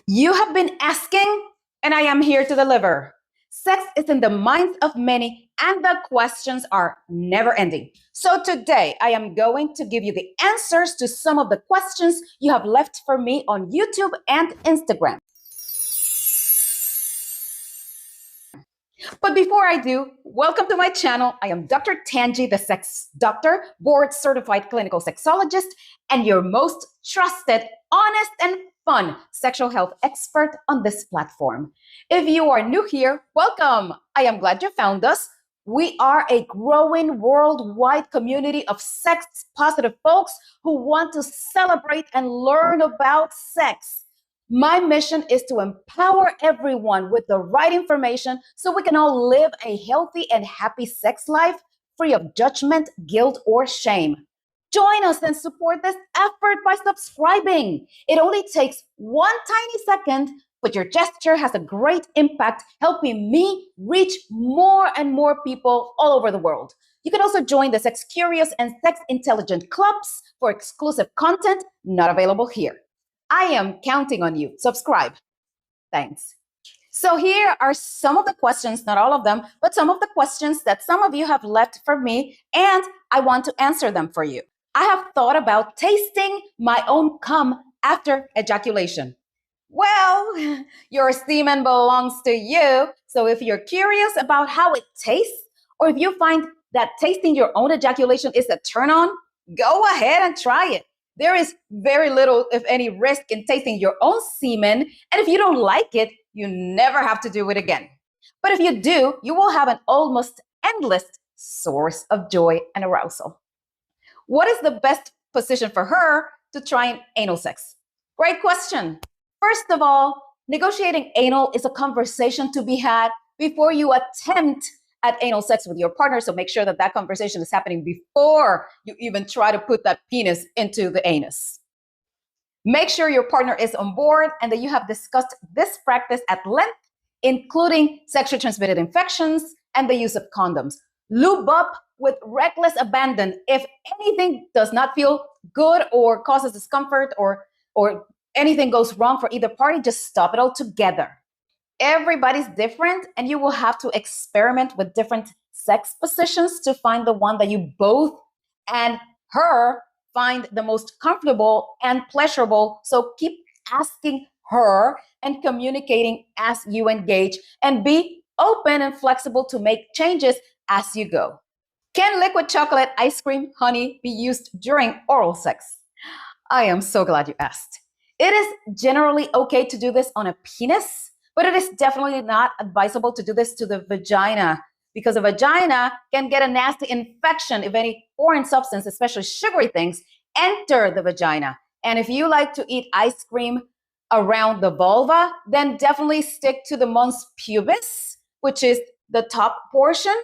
You have been asking, and I am here to deliver. Sex is in the minds of many, and the questions are never ending. So, today I am going to give you the answers to some of the questions you have left for me on YouTube and Instagram. But before I do, welcome to my channel. I am Dr. Tanji, the sex doctor, board certified clinical sexologist, and your most trusted, honest, and fun sexual health expert on this platform. If you are new here, welcome. I am glad you found us. We are a growing worldwide community of sex positive folks who want to celebrate and learn about sex. My mission is to empower everyone with the right information so we can all live a healthy and happy sex life free of judgment, guilt, or shame. Join us and support this effort by subscribing. It only takes one tiny second, but your gesture has a great impact, helping me reach more and more people all over the world. You can also join the Sex Curious and Sex Intelligent clubs for exclusive content not available here. I am counting on you. Subscribe. Thanks. So here are some of the questions, not all of them, but some of the questions that some of you have left for me, and I want to answer them for you. I have thought about tasting my own cum after ejaculation. Well, your semen belongs to you. So if you're curious about how it tastes, or if you find that tasting your own ejaculation is a turn on, go ahead and try it. There is very little, if any, risk in tasting your own semen. And if you don't like it, you never have to do it again. But if you do, you will have an almost endless source of joy and arousal. What is the best position for her to try anal sex? Great question. First of all, negotiating anal is a conversation to be had before you attempt at anal sex with your partner. So make sure that that conversation is happening before you even try to put that penis into the anus. Make sure your partner is on board and that you have discussed this practice at length, including sexually transmitted infections and the use of condoms. Lube up with reckless abandon. If anything does not feel good or causes discomfort or anything goes wrong for either party, just stop it altogether. Everybody's different, and you will have to experiment with different sex positions to find the one that you both and her find the most comfortable and pleasurable. So keep asking her and communicating as you engage, and be open and flexible to make changes as you go. Can liquid chocolate, ice cream, honey be used during oral sex? I am so glad you asked. It is generally okay to do this on a penis, but it is definitely not advisable to do this to the vagina, because the vagina can get a nasty infection if any foreign substance, especially sugary things, enter the vagina. And if you like to eat ice cream around the vulva, then definitely stick to the mons pubis, which is the top portion,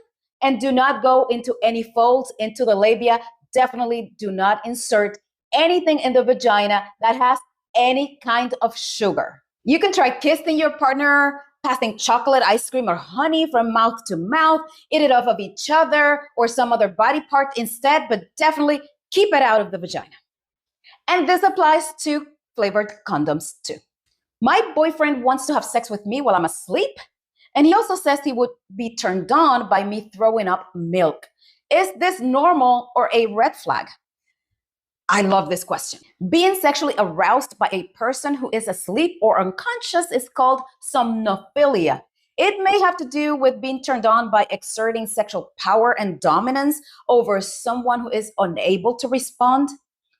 and do not go into any folds into the labia. Definitely do not insert anything in the vagina that has any kind of sugar. You can try kissing your partner, passing chocolate, ice cream, or honey from mouth to mouth, eat it off of each other or some other body part instead, but definitely keep it out of the vagina. And this applies to flavored condoms too. My boyfriend wants to have sex with me while I'm asleep, and he also says he would be turned on by me throwing up milk. Is this normal or a red flag? I love this question. Being sexually aroused by a person who is asleep or unconscious is called somnophilia. It may have to do with being turned on by exerting sexual power and dominance over someone who is unable to respond.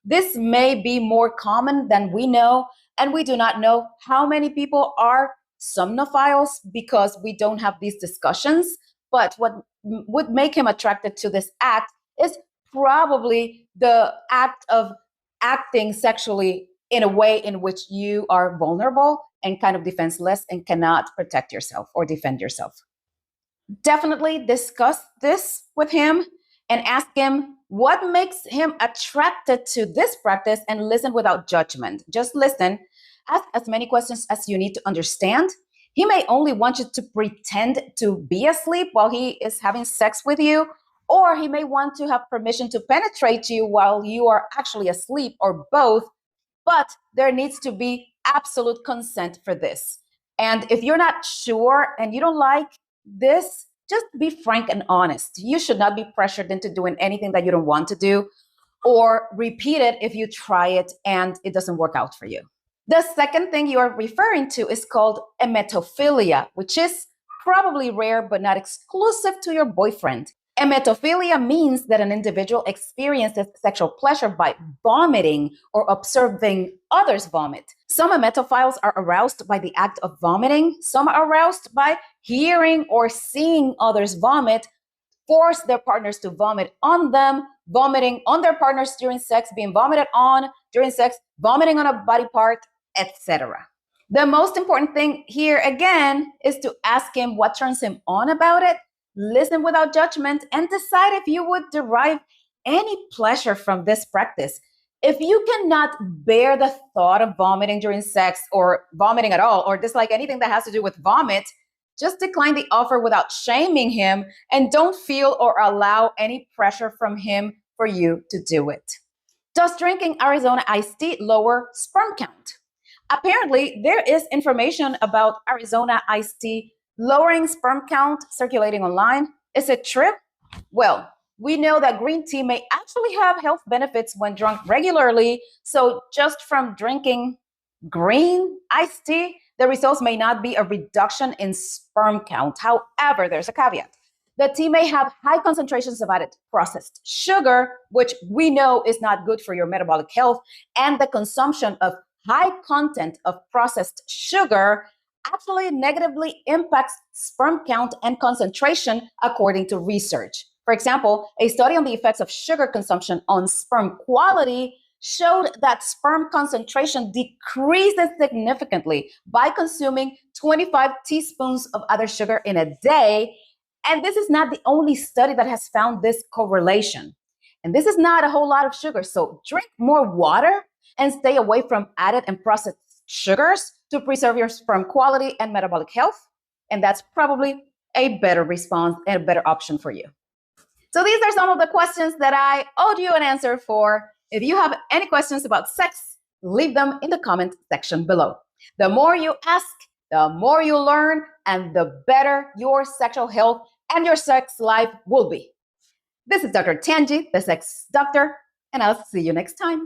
This may be more common than we know, and we do not know how many people are somnophiles because we don't have these discussions. But what would make him attracted to this act is probably the act of acting sexually in a way in which you are vulnerable and kind of defenseless and cannot protect yourself or defend yourself. Definitely discuss this with him and ask him what makes him attracted to this practice, and listen without judgment. Just listen. Ask as many questions as you need to understand. He may only want you to pretend to be asleep while he is having sex with you, or he may want to have permission to penetrate you while you are actually asleep, or both. But there needs to be absolute consent for this. And if you're not sure and you don't like this, just be frank and honest. You should not be pressured into doing anything that you don't want to do, or repeat it if you try it and it doesn't work out for you. The second thing you are referring to is called emetophilia, which is probably rare but not exclusive to your boyfriend. Emetophilia means that an individual experiences sexual pleasure by vomiting or observing others vomit. Some emetophiles are aroused by the act of vomiting. Some are aroused by hearing or seeing others vomit, force their partners to vomit on them, vomiting on their partners during sex, being vomited on during sex, vomiting on a body part, etc. The most important thing here, again, is to ask him what turns him on about it, listen without judgment, and decide if you would derive any pleasure from this practice. If you cannot bear the thought of vomiting during sex, or vomiting at all, or dislike anything that has to do with vomit, just decline the offer without shaming him, and don't feel or allow any pressure from him for you to do it. Does drinking Arizona iced tea lower sperm count? Apparently, there is information about Arizona iced tea lowering sperm count circulating online. Is it true? Well, we know that green tea may actually have health benefits when drunk regularly. So just from drinking green iced tea, the results may not be a reduction in sperm count. However, there's a caveat. The tea may have high concentrations of added processed sugar, which we know is not good for your metabolic health, and the consumption of high content of processed sugar actually negatively impacts sperm count and concentration, according to research. For example, a study on the effects of sugar consumption on sperm quality showed that sperm concentration decreases significantly by consuming 25 teaspoons of other sugar in a day. And this is not the only study that has found this correlation. And this is not a whole lot of sugar. So drink more water and stay away from added and processed sugars to preserve your sperm quality and metabolic health. And that's probably a better response and a better option for you. So these are some of the questions that I owed you an answer for. If you have any questions about sex, leave them in the comment section below. The more you ask, the more you learn, and the better your sexual health and your sex life will be. This is Dr. Tanji, the Sex Doctor, and I'll see you next time.